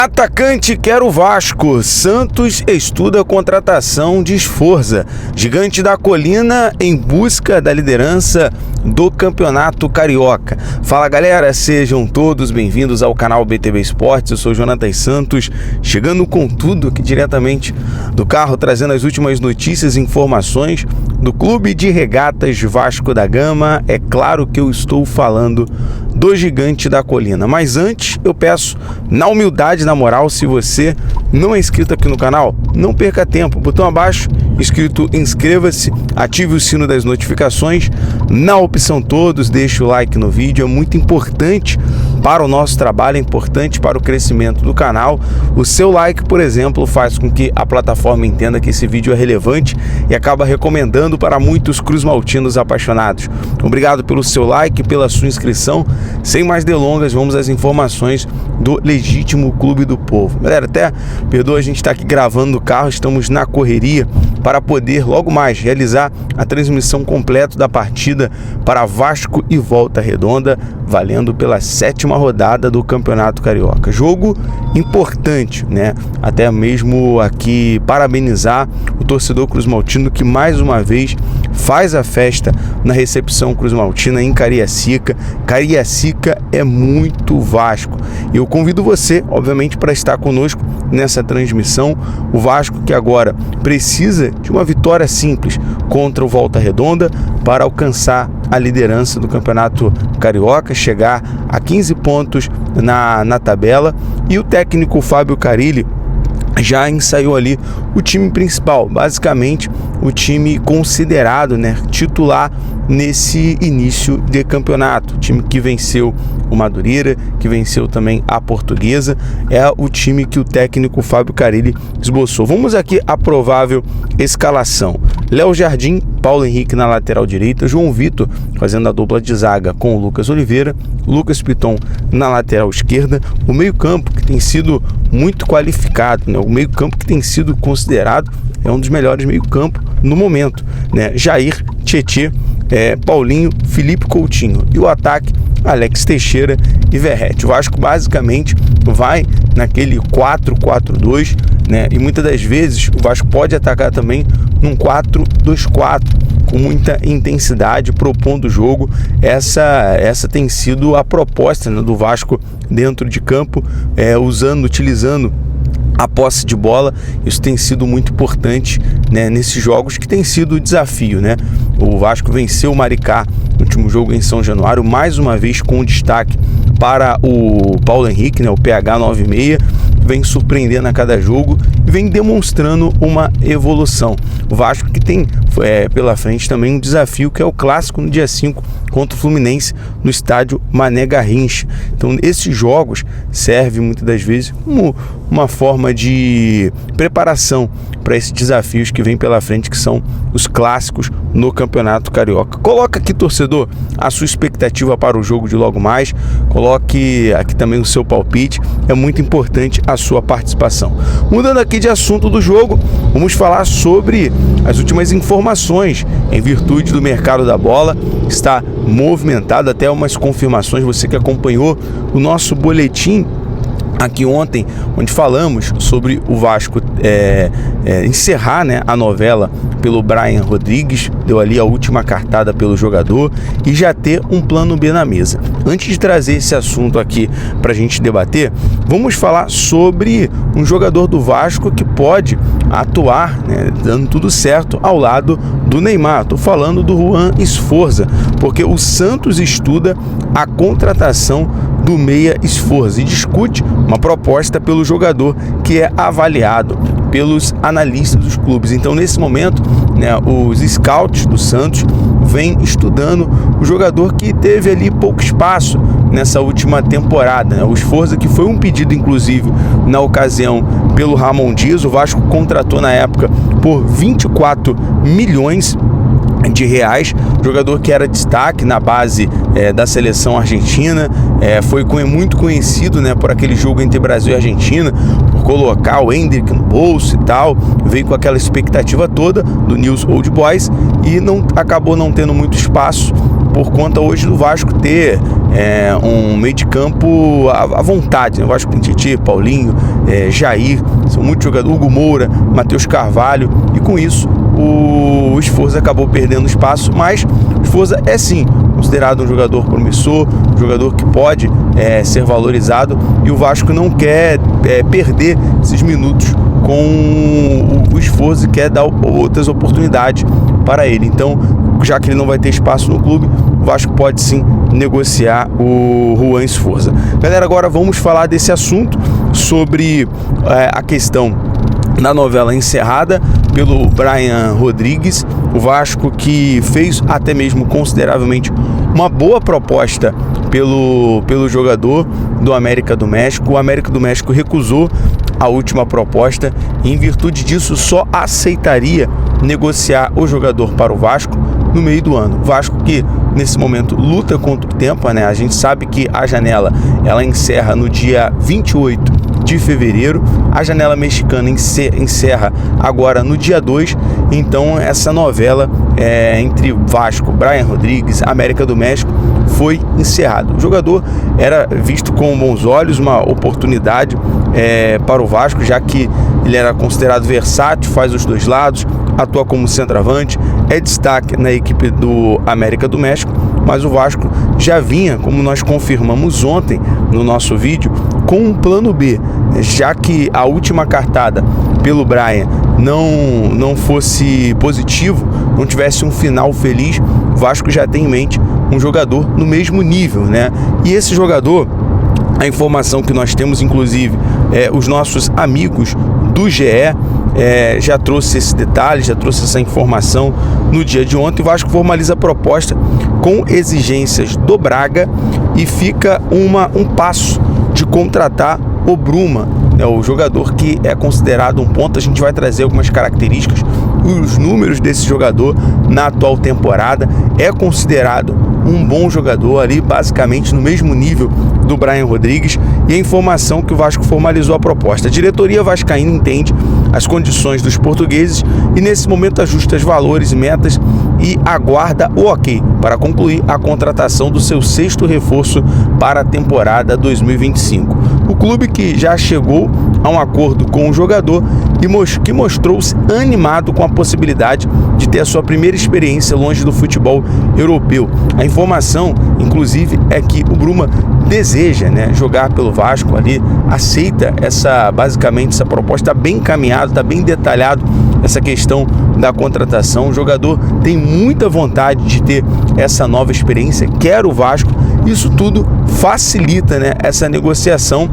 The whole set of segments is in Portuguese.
Atacante quer o Vasco. Santos estuda a contratação de Sforza. Gigante da Colina em busca da liderança do Campeonato Carioca. Fala galera, sejam todos bem-vindos ao canal BTB Esportes. Eu sou Jonathan Santos, chegando com tudo aqui diretamente do carro, trazendo as últimas notícias e informações do Clube de Regatas Vasco da Gama. É claro que eu estou falando do Gigante da Colina, mas antes eu peço, na humildade, na moral, se você não é inscrito aqui no canal, não perca tempo, botão abaixo escrito inscreva-se, ative o sino das notificações, na opção todos, deixe o like no vídeo, é muito importante para o nosso trabalho, é importante para o crescimento do canal. O seu like, por exemplo, faz com que a plataforma entenda que esse vídeo é relevante e acaba recomendando para muitos cruzmaltinos apaixonados. Obrigado pelo seu like, pela sua inscrição. Sem mais delongas, vamos às informações do legítimo Clube do Povo. Galera, até perdoa, a gente está aqui gravando no carro, estamos na correria para poder logo mais realizar a transmissão completa da partida para Vasco e Volta Redonda, valendo pela 7ª rodada do Campeonato Carioca. Jogo importante, né? Até mesmo aqui parabenizar o torcedor cruzmaltino que mais uma vez faz a festa na recepção cruzmaltina em Cariacica. Cariacica é muito Vasco. Eu convido você, obviamente, para estar conosco nessa transmissão. O Vasco que agora precisa de uma vitória simples contra o Volta Redonda para alcançar a liderança do Campeonato Carioca, chegar a 15 pontos na tabela, e o técnico Fábio Carilli já ensaiou ali o time principal, basicamente o time considerado, né, titular nesse início de campeonato. O time que venceu o Madureira, que venceu também a Portuguesa, é o time que o técnico Fábio Carilli esboçou. Vamos aqui à provável escalação: Léo Jardim, Paulo Henrique na lateral direita, João Vitor fazendo a dupla de zaga com o Lucas Oliveira, Lucas Piton na lateral esquerda, o meio-campo que tem sido muito qualificado, né? O meio-campo que tem sido considerado é um dos melhores meio-campo no momento, né? Jair, Tietê, Paulinho, Felipe Coutinho, e o ataque Alex Teixeira e Verratti. O Vasco basicamente vai naquele 4-4-2, né? E muitas das vezes o Vasco pode atacar também num 4-2-4 com muita intensidade, propondo o jogo. Essa tem sido a proposta, né, do Vasco dentro de campo, utilizando a posse de bola. Isso tem sido muito importante, né, nesses jogos que tem sido o desafio, né? O Vasco venceu o Maricá no último jogo em São Januário, mais uma vez com destaque para o Paulo Henrique, né, o PH 96, vem surpreendendo a cada jogo e vem demonstrando uma evolução. O Vasco que tem pela frente também um desafio, que é o clássico no dia 5 contra o Fluminense no estádio Mané Garrincha. Então esses jogos servem muitas das vezes como uma forma de preparação para esses desafios que vem pela frente, que são os clássicos no Campeonato Carioca. Coloca aqui, torcedor, a sua expectativa para o jogo de logo mais, coloque aqui também o seu palpite, é muito importante a sua participação. Mudando aqui de assunto do jogo, vamos falar sobre as últimas informações em virtude do mercado da bola. Está movimentado, até umas confirmações, você que acompanhou o nosso boletim aqui ontem, onde falamos sobre o Vasco encerrar, né, a novela pelo Brian Rodrigues, deu ali a última cartada pelo jogador e já ter um plano B na mesa. Antes de trazer esse assunto aqui para a gente debater, vamos falar sobre um jogador do Vasco que pode atuar, né, dando tudo certo ao lado do Neymar. Estou falando do Juan Sforza, porque o Santos estuda a contratação do meia Sforza e discute uma proposta pelo jogador que é avaliado pelos analistas dos clubes. Então, nesse momento, né, os scouts do Santos vêm estudando o jogador que teve ali pouco espaço nessa última temporada, né? O Sforza, que foi um pedido, inclusive, na ocasião pelo Ramon Dias. O Vasco contratou na época por 24 milhões de reais, jogador que era destaque na base da seleção argentina, foi muito conhecido, né, por aquele jogo entre Brasil e Argentina, por colocar o Hendrick no bolso e tal, veio com aquela expectativa toda do News Old Boys e acabou não tendo muito espaço por conta hoje do Vasco ter um meio de campo à vontade, né? O Vasco tem Tietê, Paulinho, Jair, são muitos jogadores, Hugo Moura, Matheus Carvalho, e com isso o Sforza acabou perdendo espaço, mas o Sforza é sim considerado um jogador promissor, um jogador que pode ser valorizado, e o Vasco não quer perder esses minutos com o Sforza, quer dar outras oportunidades para ele. Então, já que ele não vai ter espaço no clube, o Vasco pode sim negociar o Juan Sforza. Galera, agora vamos falar desse assunto, sobre a questão da novela encerrada pelo Brian Rodrigues. O Vasco, que fez até mesmo consideravelmente uma boa proposta pelo jogador do América do México. O América do México recusou a última proposta e, em virtude disso, só aceitaria negociar o jogador para o Vasco no meio do ano. O Vasco, que nesse momento luta contra o tempo, né? A gente sabe que a janela ela encerra no dia 28 de fevereiro, a janela mexicana encerra agora no dia 2, então essa novela entre Vasco, Brian Rodrigues, América do México foi encerrada. O jogador era visto com bons olhos, uma oportunidade para o Vasco, já que ele era considerado versátil, faz os dois lados, atua como centroavante, é destaque na equipe do América do México, mas o Vasco já vinha, como nós confirmamos ontem no nosso vídeo, com um plano B, já que a última cartada pelo Brian não fosse positivo, não tivesse um final feliz, o Vasco já tem em mente um jogador no mesmo nível, né? E esse jogador, a informação que nós temos, inclusive, os nossos amigos do GE já trouxe esse detalhe, já trouxe essa informação no dia de ontem. O Vasco formaliza a proposta com exigências do Braga e fica um passo de contratar o Bruma, né, o jogador que é considerado um ponta. A gente vai trazer algumas características, os números desse jogador na atual temporada. É considerado um bom jogador ali, basicamente no mesmo nível do Brian Rodrigues, e a informação que o Vasco formalizou a proposta. A diretoria vascaína entende as condições dos portugueses e nesse momento ajusta os valores e metas e aguarda o ok para concluir a contratação do seu 6º reforço para a temporada 2025. O clube, que já chegou a um acordo com o jogador e que mostrou-se animado com a possibilidade de ter a sua primeira experiência longe do futebol europeu. A informação, inclusive, é que o Bruma deseja, né, jogar pelo Vasco ali, aceita basicamente essa proposta. Está bem encaminhado, está bem detalhado essa questão da contratação. O jogador tem muita vontade de ter essa nova experiência, quer o Vasco. Isso tudo facilita, né, essa negociação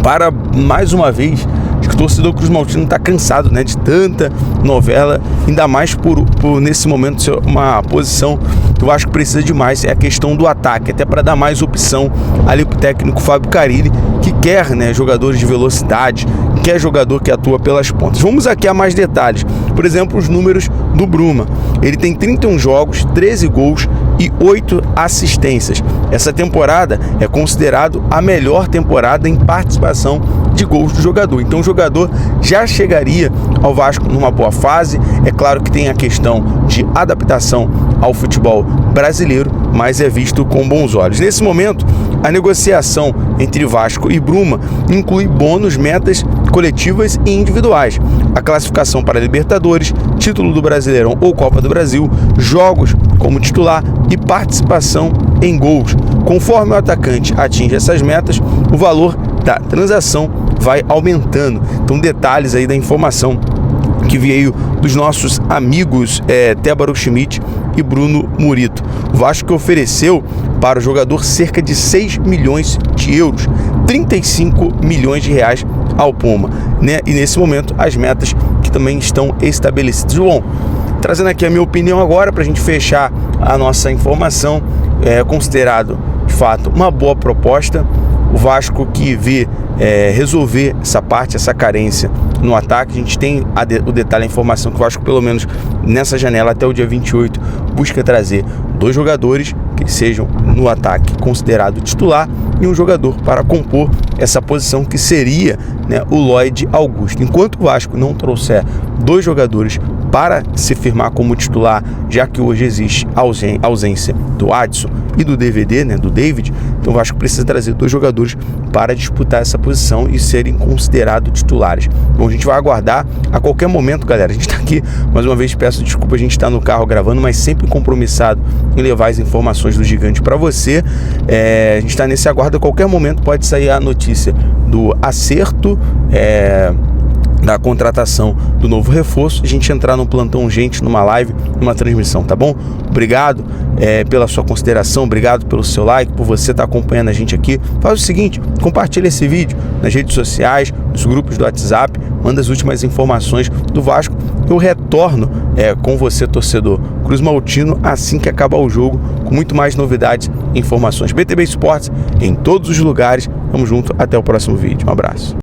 para, mais uma vez, acho que o torcedor cruzmaltino está cansado, né, de tanta novela, ainda mais por nesse momento ser uma posição que o Vasco precisa de mais, é a questão do ataque, até para dar mais opção ali para o técnico Fábio Carille, que quer, né, jogadores de velocidade, quer jogador que atua pelas pontas. Vamos aqui a mais detalhes. Por exemplo, os números do Bruma. Ele tem 31 jogos, 13 gols e 8 assistências. Essa temporada é considerado a melhor temporada em participação de gols do jogador. Então o jogador já chegaria ao Vasco numa boa fase. É claro que tem a questão de adaptação ao futebol brasileiro, mas é visto com bons olhos. Nesse momento, a negociação entre Vasco e Bruma inclui bônus, metas coletivas e individuais, a classificação para Libertadores, título do Brasileirão ou Copa do Brasil, jogos como titular e participação em gols. Conforme o atacante atinge essas metas, o valor da transação vai aumentando. Então, detalhes aí da informação que veio dos nossos amigos Tébaro Schmidt e Bruno Murito. O Vasco ofereceu para o jogador cerca de 6 milhões de euros, 35 milhões de reais ao Puma, né? E nesse momento as metas que também estão estabelecidas. Bom, trazendo aqui a minha opinião agora para a gente fechar a nossa informação, é considerado de fato uma boa proposta. O Vasco que vê resolver essa parte, essa carência no ataque. A gente tem o detalhe, a informação que o Vasco, pelo menos nessa janela até o dia 28, busca trazer 2 jogadores que sejam no ataque considerado titular e um jogador para compor essa posição que seria, né, o Lloyd Augusto. Enquanto o Vasco não trouxer 2 jogadores para se firmar como titular, já que hoje existe ausência do Adson e do DVD, né, do David, então o Vasco precisa trazer 2 jogadores para disputar essa posição e serem considerados titulares. Bom, a gente vai aguardar a qualquer momento, galera. A gente está aqui, mais uma vez peço desculpa, a gente está no carro gravando, mas sempre compromissado em levar as informações do Gigante para você. A gente está nesse aguardo, a qualquer momento pode sair a notícia do acerto da contratação do novo reforço, a gente entrar num plantão urgente, numa live, numa transmissão, tá bom? Obrigado pela sua consideração, obrigado pelo seu like, por você estar acompanhando a gente aqui. Faz o seguinte, compartilha esse vídeo nas redes sociais, nos grupos do WhatsApp, manda as últimas informações do Vasco. Eu retorno com você, torcedor Cruz Maltino, assim que acabar o jogo, com muito mais novidades e informações. BTB Esportes em todos os lugares. Tamo junto, até o próximo vídeo. Um abraço.